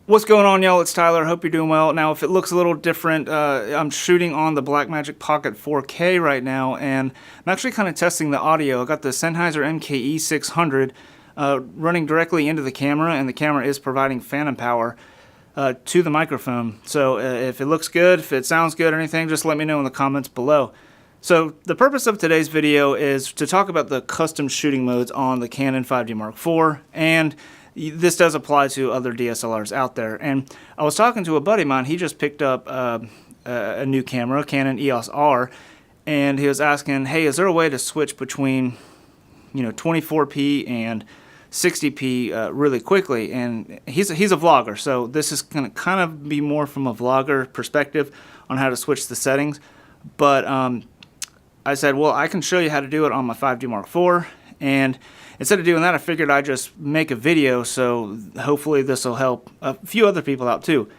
What's going on, y'all? It's Tyler. Hope you're doing well. Now, if it looks a little different, I'm shooting on the Blackmagic Pocket 4K right now, and I'm actually kind of testing the audio. I got the Sennheiser MKE 600 running directly into the camera, and the camera is providing phantom power to the microphone. So if it looks good, if it sounds good or anything, just let me know in the comments below. So the purpose of today's video is to talk about the custom shooting modes on the Canon 5D Mark IV, and this does apply to other DSLRs out there. And I was talking to a buddy of mine. He just picked up a new camera, Canon EOS R, and he was asking, hey, is there a way to switch between 24p and 60p really quickly? And he's a vlogger, so this is going to kind of be more from a vlogger perspective on how to switch the settings. But I said, well, I can show you how to do it on my 5D Mark IV, and instead of doing that, I figured I'd just make a video, so hopefully this will help a few other people out too.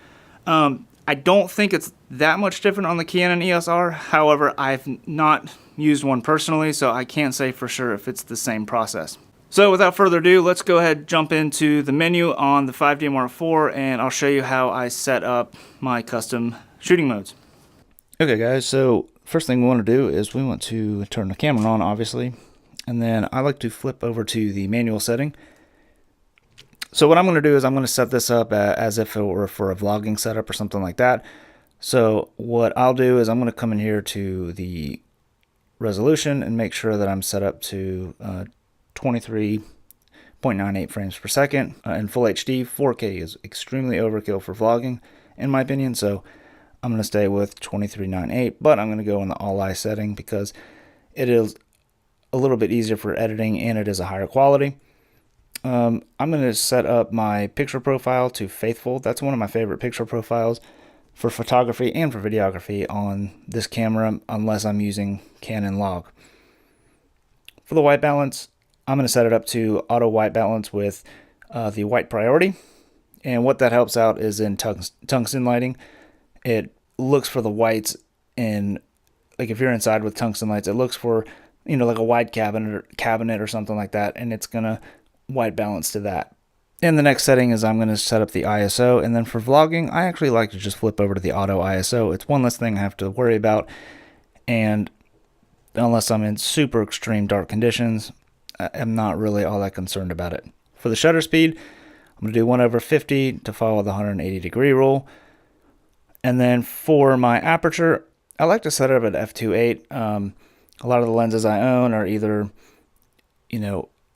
I don't think it's that much different on the Canon EOS R. However, I've not used one personally, so I can't say for sure if it's the same process. So without further ado, let's go ahead and jump into the menu on the 5D Mark IV, and I'll show you how I set up my custom shooting modes. Okay guys, so first thing we want to do is we want to turn the camera on, obviously. And then I like to flip over to the manual setting. So what I'm going to do is I'm going to set this up as if it were for a vlogging setup or something like that. So what I'll do is I'm going to come in here to the resolution and make sure that I'm set up to 23.98 frames per second in full HD. 4K is extremely overkill for vlogging, in my opinion. So I'm going to stay with 23.98, but I'm going to go in the all eye setting because it is a little bit easier for editing and it is a higher quality. I'm going to set up my picture profile to faithful. That's one of my favorite picture profiles for photography and for videography on this camera, unless I'm using Canon log. For the white balance, I'm going to set it up to auto white balance with the white priority. And what that helps out is in tungsten lighting. It looks for the whites in, like if you're inside with tungsten lights, it looks for like a wide cabinet or something like that, and it's gonna white balance to that. And the next setting is I'm gonna set up the ISO, and then for vlogging, I actually like to just flip over to the auto ISO. It's one less thing I have to worry about, and unless I'm in super extreme dark conditions, I'm not really all that concerned about it. For the shutter speed, I'm gonna do 1/50 to follow the 180-degree rule. And then for my aperture, I like to set it up at f2.8. A lot of the lenses I own are either, f2.8,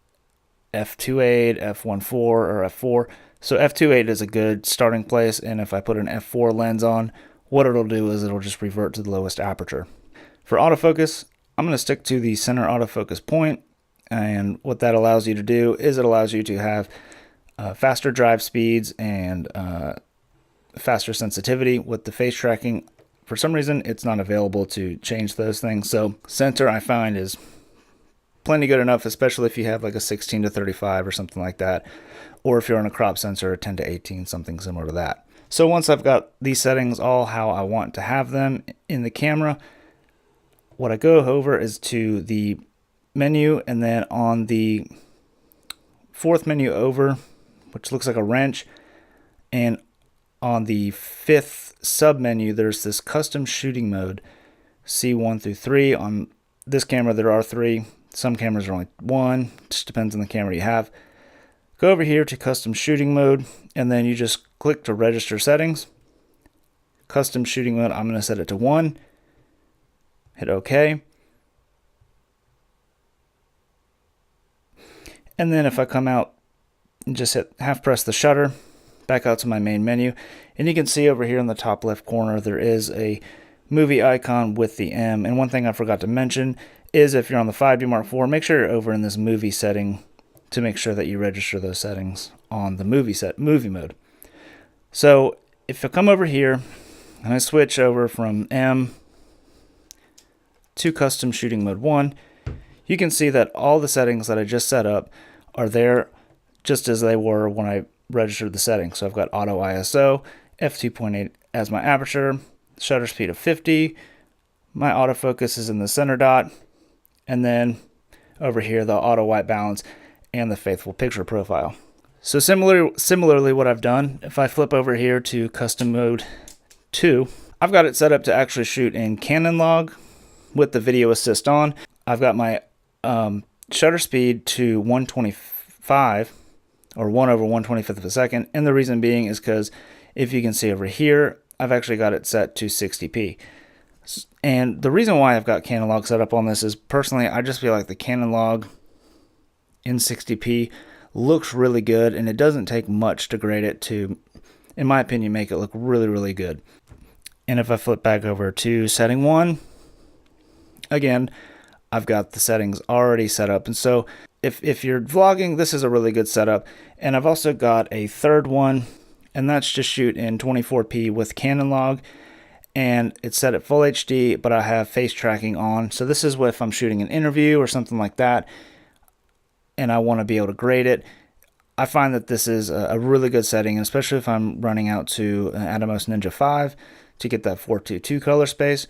f1.4, or f4. So f2.8 is a good starting place, and if I put an f4 lens on, what it'll do is it'll just revert to the lowest aperture. For autofocus, I'm going to stick to the center autofocus point, and what that allows you to do is it allows you to have faster drive speeds and faster sensitivity with the face tracking. For some reason, it's not available to change those things. So center, I find, is plenty good enough, especially if you have like a 16-35 or something like that. Or if you're on a crop sensor, 10-18, something similar to that. So once I've got these settings all how I want to have them in the camera, what I go over is to the menu, and then on the fourth menu over, which looks like a wrench, and on the fifth sub-menu, there's this custom shooting mode, C1 through 3. On this camera, there are 3. Some cameras are only 1. Just depends on the camera you have. Go over here to custom shooting mode, and then you just click to register settings. Custom shooting mode, I'm going to set it to 1. Hit OK. And then if I come out and just half press the shutter, back out to my main menu, and you can see over here in the top left corner there is a movie icon with the M. And one thing I forgot to mention is if you're on the 5D Mark IV, make sure you're over in this movie setting to make sure that you register those settings on the movie mode. So if I come over here and I switch over from M to custom shooting mode 1, you can see that all the settings that I just set up are there just as they were when I registered the settings. So I've got auto ISO, f2.8 as my aperture, shutter speed of 50, my autofocus is in the center dot, and then over here the auto white balance and the faithful picture profile. So similarly what I've done, if I flip over here to custom mode 2, I've got it set up to actually shoot in Canon log with the video assist on. I've got my shutter speed to 125 or 1/125th of a second, and the reason being is because if you can see over here, I've actually got it set to 60p. And the reason why I've got Canon log set up on this is personally I just feel like the Canon log in 60p looks really good, and it doesn't take much to grade it to, in my opinion, make it look really, really good. And if I flip back over to setting 1, again, I've got the settings already set up. And so if you're vlogging, this is a really good setup. And I've also got a third one, and that's just shoot in 24p with Canon log. And it's set at full HD, but I have face tracking on. So this is what if I'm shooting an interview or something like that, and I want to be able to grade it. I find that this is a really good setting, especially if I'm running out to Atomos Ninja 5 to get that 4:2:2 color space.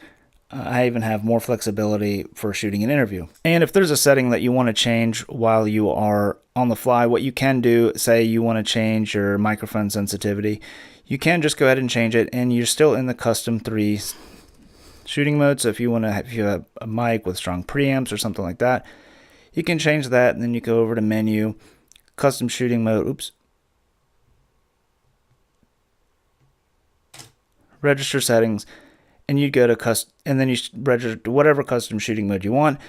I even have more flexibility for shooting an interview. And if there's a setting that you want to change while you are on the fly, what you can do, say you want to change your microphone sensitivity, you can just go ahead and change it, and you're still in the custom 3 shooting mode. So if you have a mic with strong preamps or something like that, you can change that, and then you go over to menu, custom shooting mode, register settings, and you'd go to and then you register whatever custom shooting mode you want,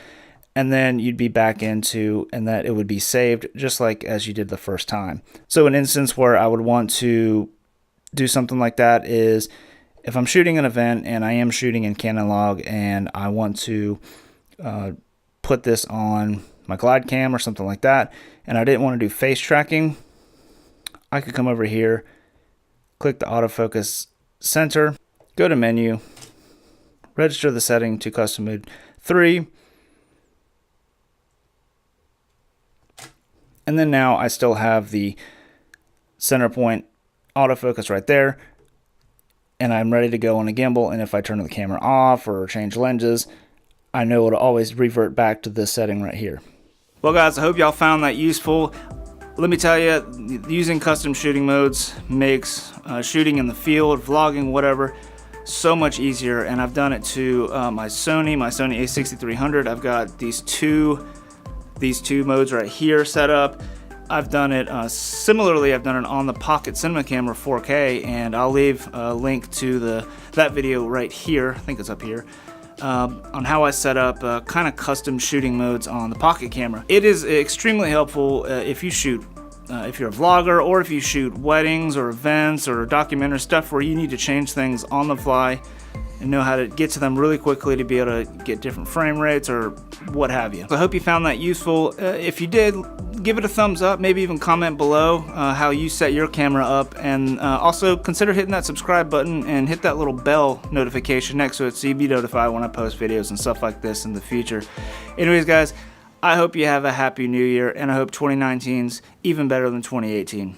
and then you'd be back into, and that it would be saved just like as you did the first time. So an instance where I would want to do something like that is if I'm shooting an event and I am shooting in Canon log and I want to put this on my glide cam or something like that, and I didn't want to do face tracking, I could come over here, click the autofocus center, go to menu, register the setting to custom mode 3, and then now I still have the center point autofocus right there, and I'm ready to go on a gimbal. And if I turn the camera off or change lenses, I know it'll always revert back to this setting right here. Well guys, I hope y'all found that useful. Let me tell you, using custom shooting modes makes shooting in the field, vlogging, whatever, so much easier. And I've done it to my Sony a6300. I've got these two modes right here set up. I've done it similarly. I've done it on the Pocket Cinema Camera 4K, and I'll leave a link to that video right here. I think it's up here. On how I set up kind of custom shooting modes on the Pocket camera. It is extremely helpful if you shoot, if you're a vlogger, or if you shoot weddings or events or documentary stuff where you need to change things on the fly and know how to get to them really quickly to be able to get different frame rates or what have you. So I hope you found that useful. If you did, give it a thumbs up, maybe even comment below how you set your camera up, and also consider hitting that subscribe button and hit that little bell notification next to it so you'll be notified when I post videos and stuff like this in the future. Anyways guys, I hope you have a happy new year, and I hope 2019's even better than 2018.